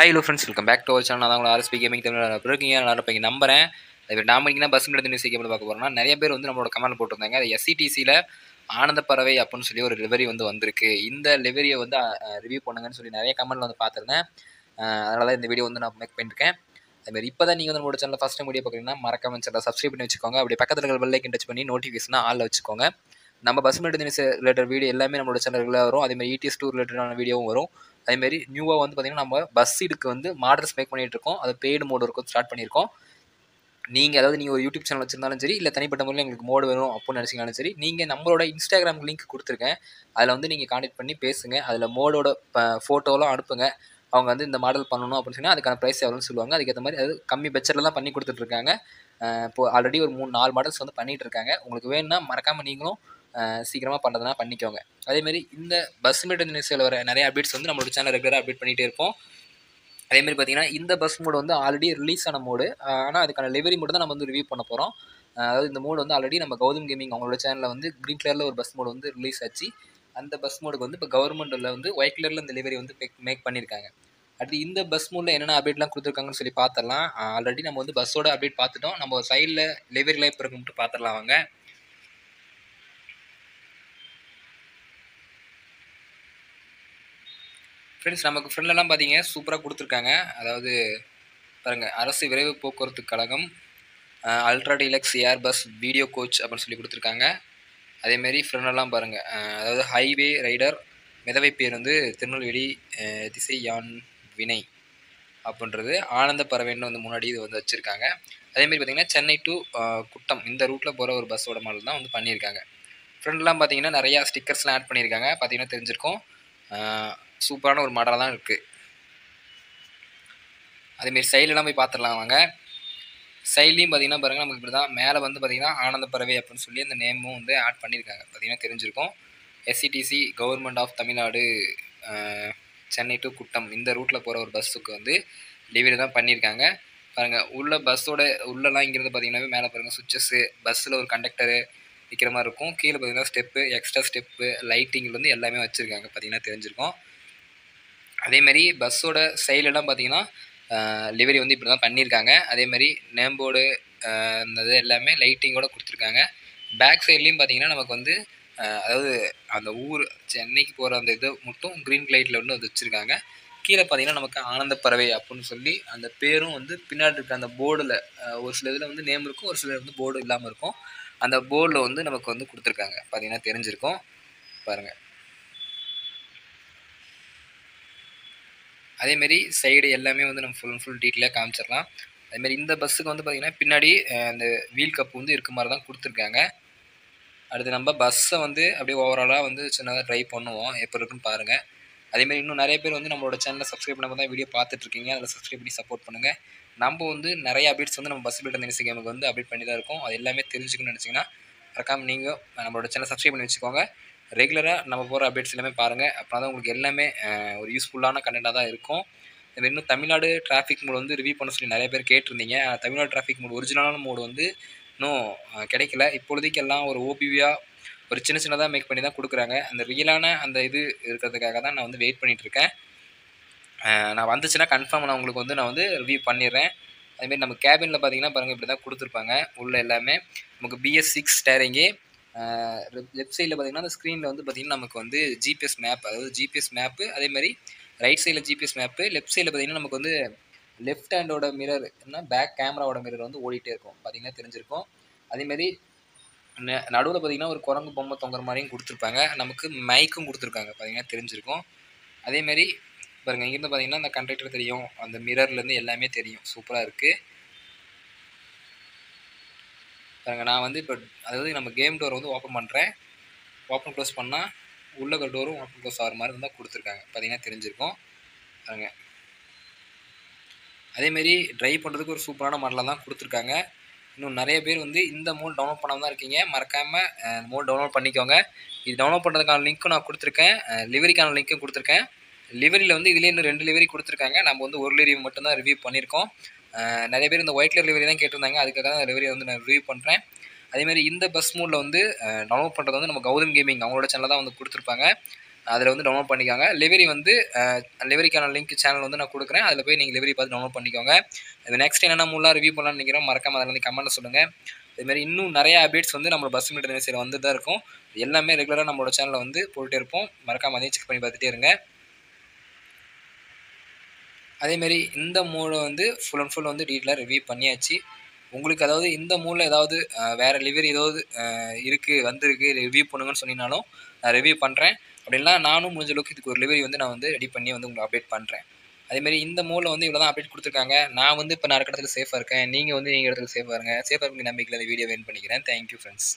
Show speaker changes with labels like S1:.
S1: Hi hello friends, welcome back to our channel. நான் உங்களை RSP gaming Tamil இருக்கீங்க. நல்லா இருப்பீங்க நம்புறேன். இப்போ நாம இன்னைக்கு பஸ் எடுத்து நியூஸ் கேபிள் பார்க்க போகிறோம்னா, நிறைய பேர் வந்து நம்மளோட கமெண்ட் போட்டிருந்தாங்க. அது எஸ்சிடிசியில் ஆனந்த பறவை அப்படின்னு சொல்லி ஒரு லிவரி வந்து வந்திருக்கு. இந்த லிவரியை வந்து ரிவ்யூ பண்ணுங்கன்னு சொல்லி நிறைய கமெண்ட்ல வந்து பார்த்துருந்தேன். அதனால தான் இந்த வீடியோ வந்து நான் மேக் பண்ணியிருக்கேன். அதுமாதிரி இப்போ தான் நீங்கள் வந்து நம்மளோட சேனல் ஃபஸ்ட் டைம் வீடியோ பார்க்குறீங்கன்னா மறக்காம சேனலை சப்ஸ்கிரைப் பண்ணி வச்சுக்கோங்க. அப்படி பக்கத்தில் இருக்கிற பெல் ஐக்கன் டச் பண்ணி நோட்டிஃபிகேஷனாக ஆளில் வச்சுக்கோங்க. நம்ம பஸ் எடுத்து நியூஸ் ரிலேட்டட் வீடியோ எல்லாமே நம்மளோட சேனலில் வரும். அதேமாதிரி ETS டூர் ரிலேட்டடான வீடியோவும் வரும். அதேமாரி நியூவாக வந்து பார்த்திங்கன்னா நம்ம பஸ் சீடுக்கு வந்து மாடல்ஸ் மேக் பண்ணிகிட்டு இருக்கோம். அது பெய்டு மோடு இருக்கும் ஸ்டார்ட் பண்ணியிருக்கோம். நீங்கள் ஒரு யூடியூப் சேனல் வச்சிருந்தாலும் சரி, இல்லை தனிப்பட்ட முறையில் எங்களுக்கு மோடு வேணும் அப்படின்னு நினச்சிங்கனாலும் சரி, நீங்கள் நம்மளோட இன்ஸ்டாகிராம் லிங்க் கொடுத்துருக்கேன். அதில் வந்து நீங்கள் கான்டெக்ட் பண்ணி பேசுங்க. அதில் மோடோட ஃபோட்டோலாம் அனுப்புங்க. அவங்க வந்து இந்த மாடல் பண்ணணும் அப்படின்னு சொன்னால் அதுக்கான ப்ரைஸ் எவ்வளோன்னு சொல்லுவாங்க. அதுக்கேற்ற மாதிரி அது கம்மி பட்ஜெட்டில் தான் பண்ணி கொடுத்துட்ருக்காங்க. இப்போது ஆல்ரெடி ஒரு 3-4 மாடல்ஸ் வந்து பண்ணிகிட்டு இருக்காங்க. உங்களுக்கு வேணும்னா மறக்காமல் நீங்களும் சீக்கிரமாக பண்ணுறதுனா பண்ணிக்கோங்க. அதேமாரி இந்த பஸ் மேட் நியூஸில் வர நிறைய அப்டேட்ஸ் வந்து நம்மளோட சேனல் ரெகுலராக அப்டேட் பண்ணிகிட்டே இருப்போம். அதேமாதிரி பார்த்தீங்கன்னா இந்த பஸ் மோடு வந்து ஆல்ரெடி ரிலீஸ் ஆன மோடு. ஆனால் அதுக்கான டெலிவரி மோடு தான் நம்ம வந்து ரிவ்யூ பண்ண போகிறோம். அதாவது இந்த மோடு வந்து ஆல்ரெடி நம்ம கௌதம் கேமிங் அவங்களோட சேனலில் வந்து க்ரீன் கலரில் ஒரு பஸ் மோடு வந்து ரிலீஸ் ஆச்சு. அந்த பஸ் மோடுக்கு வந்து இப்போ கவர்மெண்ட்டில் வந்து ஒயிட் கலரில் இந்த டெலிவரி வந்து மேக் பண்ணியிருக்காங்க. அடுத்து இந்த பஸ் மோடில் என்னென்ன அப்டேட்லாம் கொடுத்துருக்காங்கன்னு சொல்லி பார்த்துடலாம். ஆல்ரெடி நம்ம வந்து பஸ்ஸோட அப்டேட் பார்த்துட்டோம். நம்ம சைடில் டெலிவரிலாம் இப்போ இருக்குன்ட்டு பார்த்துடலாம் வாங்க. ஃப்ரெண்ட்ஸ், நமக்கு ஃப்ரெண்ட்லலாம் பார்த்தீங்க சூப்பராக கொடுத்துருக்காங்க. அதாவது பாருங்கள், அரசு விரைவு போக்குவரத்து கழகம் அல்ட்ரா டீலக்ஸ் ஏர் பஸ் வீடியோ கோச் அப்படின்னு சொல்லி கொடுத்துருக்காங்க. அதேமாரி ஃப்ரெண்டெல்லாம் பாருங்கள், அதாவது ஹைவே ரைடர் மிதவை பேருந்து திருநெல்வேலி திசை யான் வினை அப்படின்றது ஆனந்த பறவைன்னு வந்து முன்னாடி இது வந்து வச்சுருக்காங்க. அதேமாரி பார்த்திங்கன்னா சென்னை டு குட்டம் இந்த ரூட்டில் போகிற ஒரு பஸ்ஸோட மாடல் தான் வந்து பண்ணியிருக்காங்க. ஃப்ரெண்ட்லாம் பார்த்தீங்கன்னா நிறையா ஸ்டிக்கர்ஸ்லாம் ஆட் பண்ணியிருக்காங்க. பார்த்தீங்கன்னா தெரிஞ்சிருக்கும். சூப்பரான ஒரு மாடலாக தான் இருக்குது. அதேமாரி சைட்லலாம் போய் பார்த்துடலாம் வாங்க. சைட்லேயும் பார்த்தீங்கன்னா பாருங்கள், நமக்கு இப்படி தான் மேலே வந்து பார்த்திங்கன்னா ஆனந்த பறவை அப்படின்னு சொல்லி அந்த நேமும் வந்து ஆட் பண்ணியிருக்காங்க. பார்த்திங்கன்னா தெரிஞ்சிருக்கும். SCTC government of Tamil Nadu Chennai to Kuttam இந்த ரூட்டில் போகிற ஒரு பஸ்ஸுக்கு வந்து டெலிவரி தான் பண்ணியிருக்காங்க. பாருங்கள், உள்ள பஸ்ஸோட உள்ளலாம் இங்கேருந்து பார்த்தீங்கன்னாவே மேலே பாருங்கள் சுவிச்சஸ்ஸு, பஸ்ஸில் ஒரு கண்டக்டரு விற்கிற மாதிரி இருக்கும். கீழே பார்த்தீங்கன்னா ஸ்டெப்பு, எக்ஸ்ட்ரா ஸ்டெப்பு, லைட்டிங்லேருந்து எல்லாமே வச்சுருக்காங்க. பார்த்தீங்கன்னா தெரிஞ்சிருக்கும். அதேமாரி பஸ்ஸோட சைட்லலாம் பார்த்தீங்கன்னா டெலிவரி வந்து இப்படி தான் பண்ணியிருக்காங்க. அதேமாதிரி நேம் போர்டு அந்த இது எல்லாமே லைட்டிங்கோடு கொடுத்துருக்காங்க. பேக் சைட்லேயும் பார்த்தீங்கன்னா நமக்கு வந்து அதாவது அந்த ஊர் சென்னைக்கு போகிற அந்த இது மட்டும் க்ரீன் லைட்டில் வந்து வச்சுருக்காங்க. கீழே பார்த்தீங்கன்னா நமக்கு ஆனந்த பறவை அப்படின்னு சொல்லி அந்த பேரும் வந்து பின்னாடி இருக்க அந்த போர்டில் ஒரு சில இதில் வந்து நேம் இருக்கும், ஒரு சில வந்து போர்டு இல்லாமல் இருக்கும். அந்த போர்டில் வந்து நமக்கு வந்து கொடுத்துருக்காங்க. பார்த்தீங்கன்னா தெரிஞ்சிருக்கும். பாருங்கள், அதேமாரி சைடு எல்லாமே வந்து நம்ம ஃபுல் டீட்டெயிலாக காமிச்சிடலாம். அதேமாரி இந்த பஸ்ஸுக்கு வந்து பார்த்திங்கன்னா பின்னாடி அந்த வீல் கப் வந்து இருக்க மாதிரி தான் கொடுத்துருக்காங்க. அடுத்து நம்ம பஸ்ஸை வந்து அப்படியே ஓவராலாக வந்து சின்னதாக ட்ரை பண்ணுவோம், எப்போ இருக்குன்னு பாருங்கள். அதேமாரி இன்னும் நிறைய பேர் வந்து நம்மளோட சேனலை சப்ஸ்கிரைப் பண்ணாமல் தான் வீடியோ பார்த்துட்ருக்கீங்க. அதில் சப்ஸ்கிரைப் பண்ணி சப்போர்ட் பண்ணுங்கள். நம்ம வந்து நிறைய அப்டேட்ஸ் வந்து நம்ம பஸ் பில்டர் நியூஸ் கேமுக்கு வந்து அப்டேட் பண்ணி தான் இருக்கோம். அது எல்லாமே தெரிஞ்சுக்கணும்னு நினச்சிங்கன்னா மறக்காமல் நீங்கள் நம்மளோட சேனலை சப்ஸ்கிரைப் பண்ணி வச்சுக்கோங்க. ரெகுலராக நம்ம போகிற அப்டேட்ஸ் எல்லாமே பாருங்கள். அப்படின்னா தான் உங்களுக்கு எல்லாமே ஒரு யூஸ்ஃபுல்லான கண்டென்ட்டாக தான் இருக்கும். இன்னும் தமிழ்நாடு டிராஃபிக் மோடு வந்து ரிவ்யூ பண்ண சொல்லி நிறைய பேர் கேட்டிருந்தீங்க. தமிழ்நாடு டிராஃபிக் மோடு ஒரிஜினலான மோடு வந்து இன்னும் கிடைக்கல. இப்பொழுதைக்கு எல்லாம் ஒரு ஓபிவியாக ஒரு சின்னதாக மேக் பண்ணி தான் கொடுக்குறாங்க. அந்த ரியலான அந்த இது இருக்கிறதுக்காக தான் நான் வந்து வெயிட் பண்ணிகிட்ருக்கேன். நான் வந்துச்சுன்னா கன்ஃபார்ம் நான் உங்களுக்கு வந்து நான் வந்து ரிவ்யூ பண்ணிடுறேன். அதுமாரி நம்ம கேபினில் பார்த்தீங்கன்னா பாருங்கள், இப்படி தான் கொடுத்துருப்பாங்க. உள்ள எல்லாமே நமக்கு BS6 ஸ்டேரிங்கு. லெஃப்ட் சைடில் பார்த்தீங்கன்னா அந்த ஸ்க்ரீனில் வந்து பார்த்திங்கன்னா நமக்கு வந்து ஜிபிஎஸ் மேப், அதாவது ஜிபிஎஸ் மேப்பு. அதேமாதிரி ரைட் சைடில் ஜிபிஎஸ் மேப்பு, லெஃப்ட் சைடில் பார்த்தீங்கன்னா நமக்கு வந்து லெஃப்ட் ஹேண்டோட மிரர் பேக் கேமராவோட மிரர் வந்து ஓடிட்டே இருக்கும். பார்த்திங்கன்னா தெரிஞ்சிருக்கும். அதேமாரி நடுவில் பார்த்திங்கன்னா ஒரு குரங்கு பொம்மை தொங்குற மாதிரியும் கொடுத்துருப்பாங்க. நமக்கு மைக்கும் கொடுத்துருக்காங்க. பார்த்திங்கன்னா தெரிஞ்சிருக்கும். அதேமாரி பாருங்கள், இங்கேருந்து பார்த்திங்கன்னா அந்த கண்டக்டர் தெரியும், அந்த மிரர்லேருந்து எல்லாமே தெரியும். சூப்பராக இருக்குது. பாருங்கள், நான் வந்து இப்போ அதாவது நம்ம கேம் டோரை வந்து ஓப்பன் பண்ணுறேன். ஓப்பன் க்ளோஸ் பண்ணால் உள்ள டோரும் ஓப்பன் க்ளோஸ் ஆகிற மாதிரி இருந்தால் கொடுத்துருக்காங்க. பார்த்திங்கன்னா தெரிஞ்சிருக்கும். பாருங்கள், அதேமாரி ட்ரைவ் பண்ணுறதுக்கு ஒரு சூப்பரான மாடலாக தான் கொடுத்துருக்காங்க. இன்னும் நிறைய பேர் வந்து இந்த மோட் டவுன்லோட் பண்ணாமல் தான் இருக்கீங்க. மறக்காமல் மோட் டவுன்லோட் பண்ணிக்கோங்க. இது டவுன்லோட் பண்ணுறதுக்கான லிங்க்கும் நான் கொடுத்துருக்கேன். லிவரிக்கான லிங்க்கும் கொடுத்துருக்கேன். லிவரியில் வந்து இதிலே இன்னும் 2 லிவரி கொடுத்துருக்காங்க. நம்ம வந்து ஒரு லிவரி மட்டும்தான் ரிவ்யூ பண்ணியிருக்கோம். நிறைய பேர் இந்த ஒயிட் கலர் லிவரி தான் கேட்டிருந்தாங்க. அதுக்காக தான் லிவரி வந்து நான் ரிவ்யூ பண்ணுறேன். அதேமாதிரி இந்த பஸ் மோடில் வந்து டவுன்லோட் பண்ணுறது வந்து நம்ம கௌதம் கேமிங் அவங்களோட சேனலில் தான் வந்து கொடுத்துருப்பாங்க. அதில் வந்து டவுன்லோட் பண்ணிக்கோங்க. லிவரி வந்து லிவரிக்கான லிங்க் சேனல் வந்து நான் கொடுக்குறேன். அதில் போய் நீங்கள் லிவரி பார்த்து டவுன்லோட் பண்ணிக்கோங்க. அது நெக்ஸ்ட் என்னென்ன மூலாம் ரிவ்யூ பண்ணலாம்னு நினைக்கிறோம், மறக்காம அதில் வந்து கமெண்ட்டில் சொல்லுங்கள். இதுமாதிரி இன்னும் நிறைய அப்டேட்ஸ் வந்து நம்ம பஸ் மீட்டர் தினசரி வந்து தான் இருக்கும். எல்லாமே ரெகுலராக நம்மளோட சேனலில் வந்து போட்டுகிட்டே இருப்போம். மறக்காம அதையும் செக் பண்ணி பார்த்துட்டே இருங்க. அதேமாரி இந்த மூலை வந்து ஃபுல் அண்ட் ஃபுல் வந்து டீட்டெயிலாக ரிவ்யூ பண்ணியாச்சு. உங்களுக்கு அதாவது இந்த மூலில் ஏதாவது வேறு லிவரி ஏதாவது இருக்குது வந்திருக்கு ரிவ்யூ பண்ணுங்கன்னு சொன்னீங்கனாலும் நான் ரிவ்யூ பண்ணுறேன். அப்படின்னா நானும் முடிஞ்ச அளவுக்கு இதுக்கு ஒரு லிவரி வந்து நான் வந்து ரெடி பண்ணி வந்து உங்களுக்கு அப்டேட் பண்ணுறேன். அதேமாரி இந்த மூலில் வந்து இவ்வளோ தான் அப்டேட் கொடுத்துருக்காங்க. நான் வந்து இப்போ நான் இருக்க இடத்துல சேஃபாக இருக்கேன். நீங்கள் வந்து நீங்கள் இடத்துல சேஃபாக இருங்க. சேஃபாக இருக்க நம்பிக்கையில் இந்த வீடியோ வெயிட் பண்ணிக்கிறேன். Thank you friends.